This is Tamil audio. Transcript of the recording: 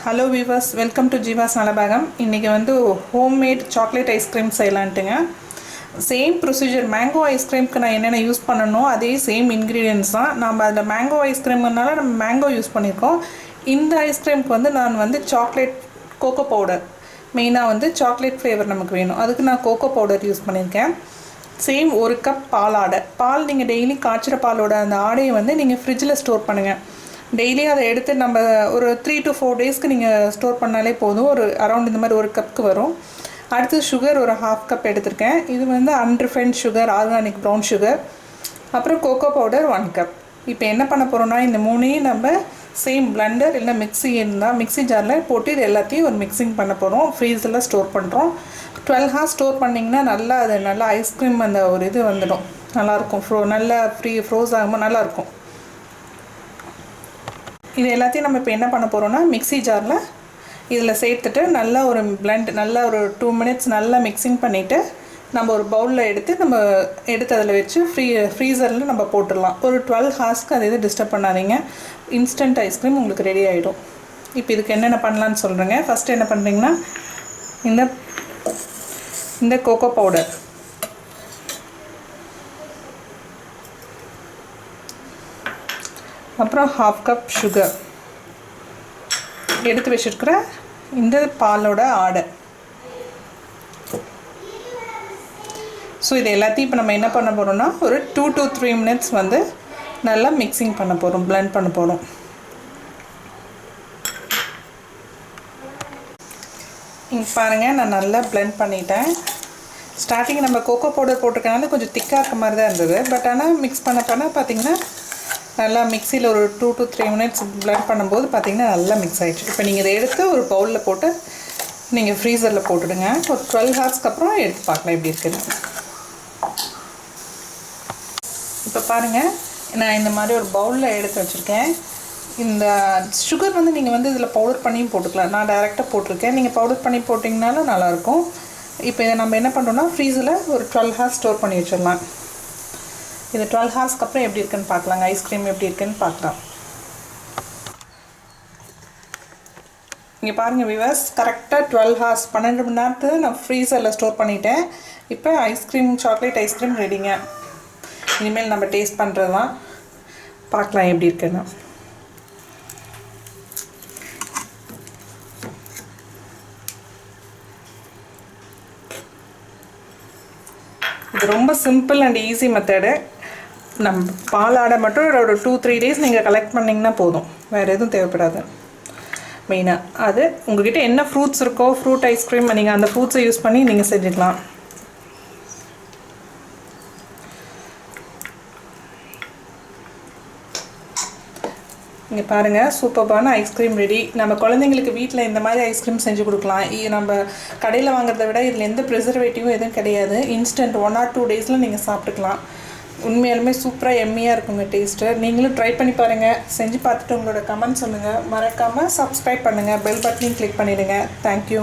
Hello viewers, welcome to Jeevas Nalabagam. இன்னைக்கு வந்து homemade chocolate ice cream செய்யலாம்ட்டுங்க. Same procedure mango ice cream க்கு நான் என்னென்ன யூஸ் பண்ணனோ அதே same ingredients தான். நாம அந்த mango ice creamனால நம்ம mango யூஸ் பண்ணிருக்கோம். இந்த ice creamக்கு வந்து நான் வந்து chocolate cocoa powder மெயினா வந்து chocolate flavor நமக்கு வேணும். அதுக்கு நான் cocoa powder யூஸ் பண்ணிருக்கேன். சேம் 1 கப் பால் ஆடை. பால் நீங்க டெய்லி காய்ச்சற பாலோட அந்த ஆடையை வந்து நீங்க ஃப்ரிட்ஜ்ல ஸ்டோர் பண்ணுங்க. டெய்லி அதை எடுத்து நம்ம ஒரு 3 to 4 டேஸ்க்கு நீங்கள் ஸ்டோர் பண்ணாலே போதும். ஒரு அரௌண்ட் இந்த மாதிரி 1 கப்புக்கு வரும். அடுத்து சுகர் ஒரு 1/2 கப் எடுத்திருக்கேன். இது வந்து unrefined sugar, organic brown sugar. அப்புறம் கோகோ பவுடர் 1 கப். இப்போ என்ன பண்ண போகிறோம்னா இந்த மூணையும் நம்ம சேம் பிளண்டர் இல்லை மிக்ஸி இருந்தால் மிக்ஸி ஜாரில் போட்டு இது எல்லாத்தையும் ஒரு மிக்சிங் பண்ண போகிறோம். ஃப்ரீஸில் ஸ்டோர் பண்ணுறோம். 12 ஹார்ஸ் ஸ்டோர் பண்ணிங்கன்னா நல்லா அது நல்லா ஐஸ்கிரீம் அந்த ஒரு இது வந்துடும். நல்லாயிருக்கும். நல்லா ஃப்ரோஸ் ஆகும்போது நல்லாயிருக்கும். இது எல்லாத்தையும் நம்ம இப்போ என்ன பண்ண போகிறோம்னா மிக்ஸி ஜாரில் இதில் சேர்த்துட்டு நல்லா ஒரு பிளெண்ட் நல்லா ஒரு 2 மினிட்ஸ் நல்லா மிக்சிங் பண்ணிவிட்டு நம்ம ஒரு பவுலில் எடுத்து அதில் வச்சு ஃப்ரீசரில் நம்ம போட்டுடலாம். ஒரு 12 ஹார்ஸ்க்கு அது இது டிஸ்டர்ப் பண்ணாதீங்க. இன்ஸ்டன்ட் ஐஸ்கிரீம் உங்களுக்கு ரெடி ஆகிடும். இப்போ இதுக்கு என்னென்ன பண்ணலான்னு சொல்கிறேங்க. ஃபஸ்ட்டு என்ன பண்ணுறீங்கன்னா இந்த கோகோ பவுடர் அப்புறம் 1/2 கப் சுகர் எடுத்து வச்சுருக்கிற இந்த பாலோட ஆடை. ஸோ இது எல்லாத்தையும் இப்போ நம்ம என்ன பண்ண போகிறோம்னா ஒரு 2 to 3 மினிட்ஸ் வந்து நல்லா மிக்சிங் பண்ண போகிறோம், பிளெண்ட் பண்ண போகிறோம். இங்கே பாருங்கள், நான் நல்லா பிளெண்ட் பண்ணிட்டேன். ஸ்டார்டிங் நம்ம கோகோ பவுடர் போட்டிருக்கனால கொஞ்சம் திக்காக இருக்க மாதிரி தான் இருந்தது. பட் ஆனால் மிக்ஸ் பண்ண பார்த்திங்கன்னா நல்லா மிக்சியில் ஒரு 2 to 3 மினிட்ஸ் பிளெண்ட் பண்ணும்போது பார்த்திங்கன்னா நல்லா மிக்ஸ் ஆகிடுச்சு. இப்போ நீங்கள் இதை எடுத்து ஒரு பவுலில் போட்டு நீங்கள் ஃப்ரீசரில் போட்டுடுங்க. ஒரு 12 ஹார்ஸ்க்கு அப்புறம் எடுத்து பார்க்கலாம் எப்படி இருக்குது. இப்போ பாருங்கள், நான் இந்த மாதிரி ஒரு பவுலில் எடுத்து வச்சுருக்கேன். இந்த சுகர் வந்து நீங்கள் வந்து இதில் பவுடர் பண்ணியும் போட்டுக்கலாம். நான் டைரெக்டாக போட்டிருக்கேன். நீங்கள் பவுடர் பண்ணி போட்டிங்கனாலும் நல்லாயிருக்கும். இப்போ இதை நம்ம என்ன பண்ணுறோம்னா ஃப்ரீஸில் ஒரு 12 ஹார்ஸ் ஸ்டோர் பண்ணி வச்சிடலாம். இது 12 ஹார்ஸ்க்கு அப்புறம் எப்படி இருக்குன்னு பார்க்கலாங்க. ஐஸ்கிரீம் எப்படி இருக்குன்னு பார்க்கலாம். இங்கே பாருங்கள் வியூவர்ஸ், கரெக்டாக 12 ஹார்ஸ் 12 மணி நேரத்துக்கு நான் ஃப்ரீசரில் ஸ்டோர் பண்ணிட்டேன். இப்போ சாக்லேட் ஐஸ்கிரீம் ரெடிங்க. இனிமேல் நம்ம டேஸ்ட் பண்ணுறது தான். பார்க்கலாம் எப்படி இருக்குன்னு. இது ரொம்ப சிம்பிள் அண்ட் ஈஸி மெத்தடு. நம்ம பாலாடை மட்டும் ஒரு 2-3 டேஸ் நீங்கள் கலெக்ட் பண்ணிங்கன்னா போதும். வேறு எதுவும் தேவைப்படாது. மெயினாக அது உங்கள்கிட்ட என்ன ஃப்ரூட்ஸ் இருக்கோ ஃப்ரூட் ஐஸ்கிரீம் நீங்கள் அந்த ஃப்ரூட்ஸை யூஸ் பண்ணி நீங்கள் செஞ்சுக்கலாம். இங்கே பாருங்கள், சூப்பர்பான ஐஸ்கிரீம் ரெடி. நம்ம குழந்தைங்களுக்கு வீட்டில் இந்த மாதிரி ஐஸ்கிரீம் செஞ்சு கொடுக்கலாம். நம்ம கடையில் வாங்குறத விட இதில் எந்த ப்ரிசர்வேட்டிவும் எதுவும் கிடையாது. இன்ஸ்டன்ட் 1 or 2 டேஸில் நீங்கள் சாப்பிட்டுக்கலாம். உண்மையாலுமே சூப்பராக எம்மியாக இருக்குங்க டேஸ்ட்டு. நீங்களும் ட்ரை பண்ணி பாருங்கள். செஞ்சு பார்த்துட்டு உங்களோட கமெண்ட் சொல்லுங்கள். மறக்காமல் சப்ஸ்கிரைப் பண்ணுங்கள். பெல் பட்டனையும் கிளிக் பண்ணிவிடுங்க. தேங்க்யூ.